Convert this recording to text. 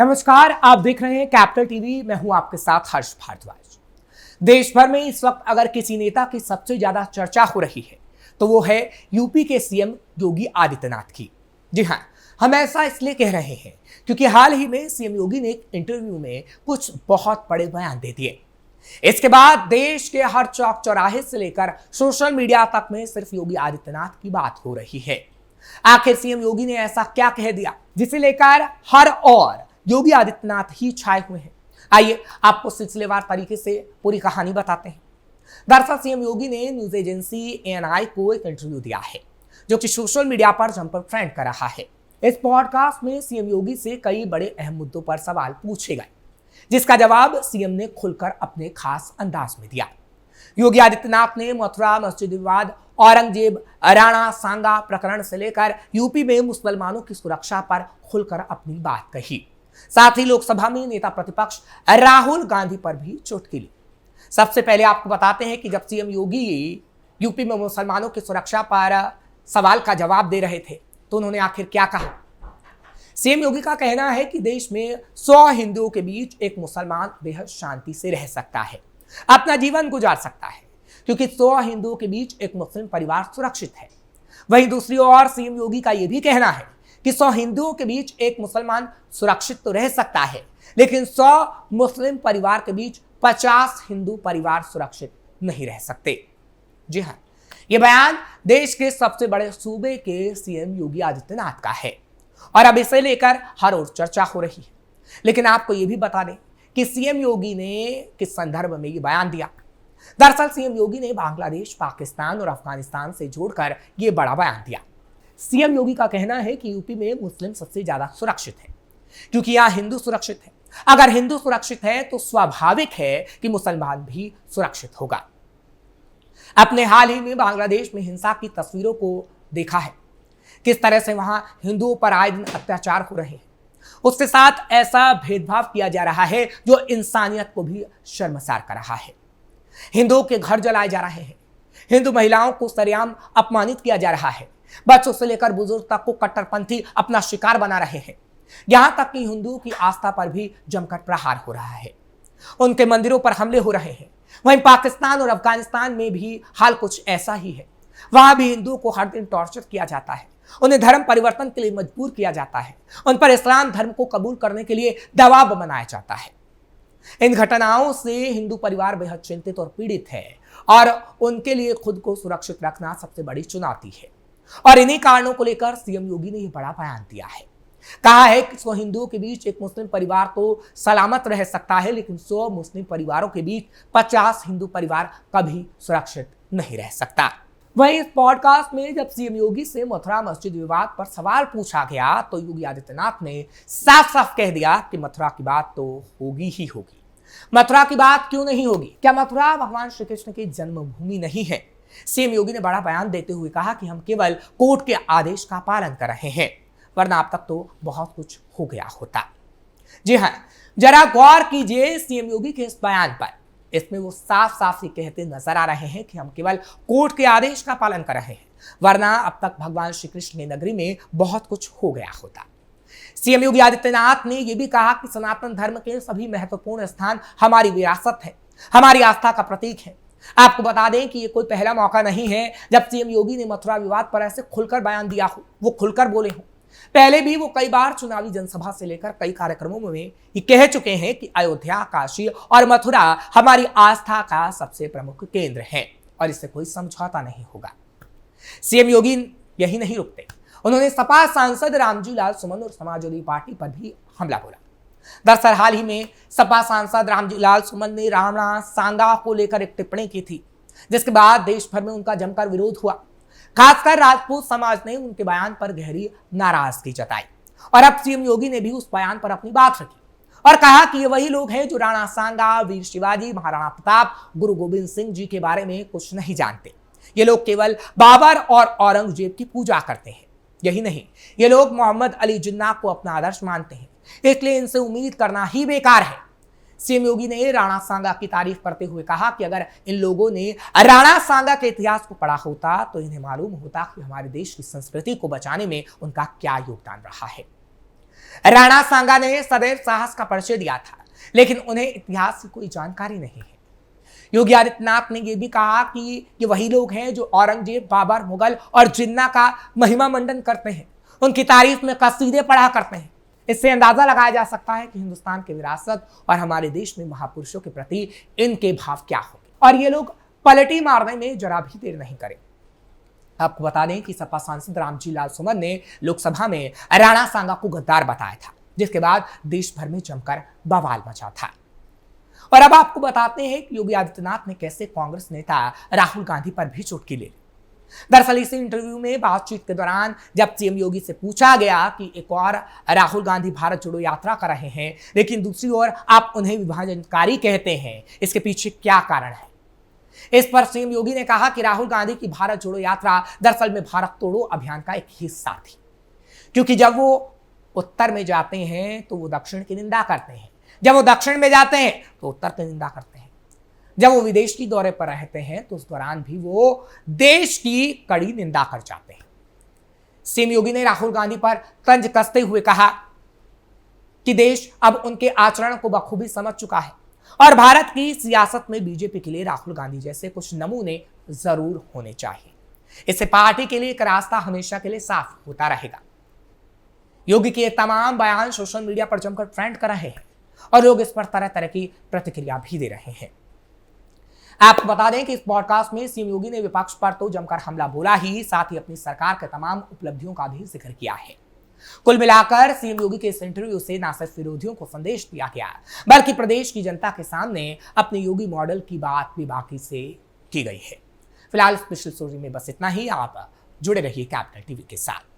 नमस्कार, आप देख रहे हैं कैपिटल टीवी। मैं हूं आपके साथ हर्ष भारद्वाज। देश भर में इस वक्त अगर किसी नेता की सबसे ज्यादा चर्चा हो रही है तो वो है यूपी के सीएम योगी आदित्यनाथ की। जी हां, हम ऐसा इसलिए कह रहे हैं क्योंकि हाल ही में सीएम योगी ने एक इंटरव्यू में कुछ बहुत बड़े बयान दे दिए। इसके बाद देश के हर चौक चौराहे से लेकर सोशल मीडिया तक में सिर्फ योगी आदित्यनाथ की बात हो रही है। आखिर सीएम योगी ने ऐसा क्या कह दिया जिसे लेकर हर और योगी आदित्यनाथ ही छाए हुए हैं। आइए आपको सिलसिलेवार तरीके से पूरी कहानी बताते हैं। दरअसल सीएम योगी ने न्यूज एजेंसी एएनआई को एक इंटरव्यू दिया है जो कि सोशल मीडिया पर जमकर ट्रेंड कर रहा है। इस पॉडकास्ट में सीएम योगी से कई बड़े अहम मुद्दों पर सवाल पूछे गए जिसका जवाब सीएम ने खुलकर अपने खास अंदाज में दिया। योगी आदित्यनाथ ने मथुरा मस्जिद विवाद, औरंगजेब राणा सांगा प्रकरण से लेकर यूपी में मुसलमानों की सुरक्षा पर खुलकर अपनी बात कही। साथ ही लोकसभा में नेता प्रतिपक्ष राहुल गांधी पर भी चुटकी ली। सबसे पहले आपको बताते हैं कि जब सीएम योगी यूपी में मुसलमानों की सुरक्षा पर सवाल का जवाब दे रहे थे तो उन्होंने आखिर क्या कहा। सीएम योगी का कहना है कि देश में 100 हिंदुओं के बीच एक मुसलमान बेहद शांति से रह सकता है, अपना जीवन गुजार सकता है, क्योंकि 100 हिंदुओं के बीच एक मुस्लिम परिवार सुरक्षित है। वहीं दूसरी ओर सीएम योगी का यह भी कहना है कि 100 हिंदुओं के बीच एक मुसलमान सुरक्षित तो रह सकता है, लेकिन 100 मुस्लिम परिवार के बीच 50 हिंदू परिवार सुरक्षित नहीं रह सकते। जी हां, यह बयान देश के सबसे बड़े सूबे के सीएम योगी आदित्यनाथ का है और अब इसे लेकर हर ओर चर्चा हो रही है। लेकिन आपको यह भी बता दें कि सीएम योगी ने किस संदर्भ में यह बयान दिया। दरअसल सीएम योगी ने बांग्लादेश, पाकिस्तान और अफगानिस्तान से जोड़कर यह बड़ा बयान दिया। सीएम योगी का कहना है कि यूपी में मुस्लिम सबसे ज्यादा सुरक्षित है क्योंकि यहां हिंदू सुरक्षित है। अगर हिंदू सुरक्षित है तो स्वाभाविक है कि मुसलमान भी सुरक्षित होगा। अपने हाल ही में बांग्लादेश में हिंसा की तस्वीरों को देखा है, किस तरह से वहां हिंदुओं पर आए दिन अत्याचार हो रहे हैं। उसके साथ ऐसा भेदभाव किया जा रहा है जो इंसानियत को भी शर्मसार कर रहा है। हिंदुओं के घर जलाए जा रहे हैं, हिंदू महिलाओं को सरेआम अपमानित किया जा रहा है, बच्चों से लेकर बुजुर्ग तक को कट्टरपंथी अपना शिकार बना रहे हैं। यहां तक कि हिंदुओं की आस्था पर भी जमकर प्रहार हो रहा है, उनके मंदिरों पर हमले हो रहे हैं। वहीं पाकिस्तान और अफगानिस्तान में भी हाल कुछ ऐसा ही है। वहां भी हिंदुओं को हर दिन टॉर्चर किया जाता है, उन्हें धर्म परिवर्तन के लिए मजबूर किया जाता है, उन पर इस्लाम धर्म को कबूल करने के लिए दबाव बनाया जाता है। इन घटनाओं से हिंदू परिवार बेहद चिंतित और पीड़ित है और उनके लिए खुद को सुरक्षित रखना सबसे बड़ी चुनौती है। और इन्हीं कारणों को लेकर सीएम योगी ने यह बड़ा बयान दिया है। कहा है कि 100 हिंदुओं के बीच एक मुस्लिम परिवार तो सलामत रह सकता है, लेकिन 100 मुस्लिम परिवारों के बीच 50 हिंदू परिवार कभी सुरक्षित नहीं रह सकता। वहीं इस पॉडकास्ट में जब सीएम योगी से मथुरा मस्जिद विवाद पर सवाल पूछा गया तो योगी आदित्यनाथ ने साफ साफ कह दिया कि मथुरा की बात तो होगी ही होगी। मथुरा की बात क्यों नहीं होगी? क्या मथुरा भगवान श्री कृष्ण की जन्मभूमि नहीं है? सीएम योगी ने बड़ा बयान देते हुए कहा कि हम केवल कोर्ट के आदेश का पालन कर रहे हैं, वरना अब तक तो बहुत कुछ हो गया होता। जी हां, जरा गौर कीजिए सीएम योगी के इस बयान पर। इसमें वो साफ साफ ये कहते नजर आ रहे हैं कि हम केवल कोर्ट के आदेश का पालन कर रहे हैं, वरना अब तक भगवान श्री कृष्ण की नगरी में बहुत कुछ हो गया होता। सीएम योगी आदित्यनाथ ने यह भी कहा कि सनातन धर्म के सभी महत्वपूर्ण स्थान हमारी विरासत है, हमारी आस्था का प्रतीक है। आपको बता दें कि ये कोई पहला मौका नहीं है जब सीएम योगी ने मथुरा विवाद पर ऐसे खुलकर बयान दिया हो, वो खुलकर बोले हो। पहले भी वो कई बार चुनावी जनसभा से लेकर कई कार्यक्रमों में ये कह चुके हैं कि अयोध्या, काशी और मथुरा हमारी आस्था का सबसे प्रमुख केंद्र है और इससे कोई समझौता नहीं होगा। सीएम योगी यही नहीं रुकते, उन्होंने सपा सांसद रामजी लाल सुमन और समाजवादी पार्टी पर भी हमला बोला। दरअसल हाल ही में सपा सांसद रामजी लाल सुमन ने राणा सांगा को लेकर एक टिप्पणी की थी, जिसके बाद देश भर में उनका जमकर विरोध हुआ। खासकर राजपूत समाज ने उनके बयान पर गहरी नाराजगी जताई और अब सीएम योगी ने भी उस बयान पर अपनी बात रखी और कहा कि ये वही लोग हैं जो राणा सांगा, वीर शिवाजी, महाराणा प्रताप, गुरु गोविंद सिंह जी के बारे में कुछ नहीं जानते। ये लोग केवल बाबर और औरंगजेब की पूजा करते हैं। यही नहीं, ये लोग मोहम्मद अली जिन्ना को अपना आदर्श मानते हैं, इसलिए इनसे उम्मीद करना ही बेकार है। सीएम योगी ने राणा सांगा की तारीफ करते हुए कहा कि अगर इन लोगों ने राणा सांगा के इतिहास को पढ़ा होता तो इन्हें मालूम होता कि हमारे देश की संस्कृति को बचाने में उनका क्या योगदान रहा है। राणा सांगा ने सदैव साहस का परिचय दिया था, लेकिन उन्हें इतिहास की कोई जानकारी नहीं है। योगी आदित्यनाथ ने यह भी कहा कि ये वही लोग हैं जो औरंगजेब, बाबर, मुगल और जिन्ना का महिमा मंडन करते हैं, उनकी तारीफ में कसीदे पढ़ा करते हैं। इससे अंदाजा लगाया जा सकता है कि हिंदुस्तान की विरासत और हमारे देश में महापुरुषों के प्रति इनके भाव क्या होंगे, और ये लोग पलटी मारने में जरा भी देर नहीं करें। आपको बता दें कि सपा सांसद रामजी लाल सुमन ने लोकसभा में राणा सांगा को गद्दार बताया था, जिसके बाद देश भर में जमकर बवाल मचा था। और अब आपको बताते हैं कि योगी आदित्यनाथ ने कैसे कांग्रेस नेता राहुल गांधी पर भी चुटकी ले ली। दरअसल इसी इंटरव्यू में बातचीत के दौरान जब सीएम योगी से पूछा गया कि एक और राहुल गांधी भारत जोड़ो यात्रा कर रहे हैं, लेकिन दूसरी ओर आप उन्हें विभाजनकारी कहते हैं, इसके पीछे क्या कारण है? इस पर सीएम योगी ने कहा कि राहुल गांधी की भारत जोड़ो यात्रा दरअसल में भारत तोड़ो अभियान का एक हिस्सा थी, क्योंकि जब वो उत्तर में जाते हैं तो वो दक्षिण की निंदा करते हैं, जब वो दक्षिण में जाते हैं तो उत्तर की निंदा करते हैं, जब वो विदेश की दौरे पर रहते हैं तो उस दौरान भी वो देश की कड़ी निंदा कर जाते हैं। सीएम योगी ने राहुल गांधी पर तंज कसते हुए कहा कि देश अब उनके आचरण को बखूबी समझ चुका है और भारत की सियासत में बीजेपी के लिए राहुल गांधी जैसे कुछ नमूने जरूर होने चाहिए। इससे पार्टी के लिए एक रास्ता हमेशा के लिए साफ होता रहेगा। योगी के तमाम बयान सोशल मीडिया पर जमकर ट्रेंड कर रहे हैं और लोग इस पर तरह तरह की प्रतिक्रिया भी दे रहे हैं। आपको बता दें कि इस पॉडकास्ट में सीएम योगी ने विपक्ष पर तो जमकर हमला बोला ही, साथ ही अपनी सरकार के तमाम उपलब्धियों का भी जिक्र किया है। कुल मिलाकर सीएम योगी के इस इंटरव्यू से न सिर्फ विरोधियों को संदेश दिया गया, बल्कि प्रदेश की जनता के सामने अपने योगी मॉडल की बात भी बाकी से की गई है। फिलहाल स्पेशल स्टोरी में बस इतना ही। आप जुड़े रहिए कैपिटल टीवी के साथ।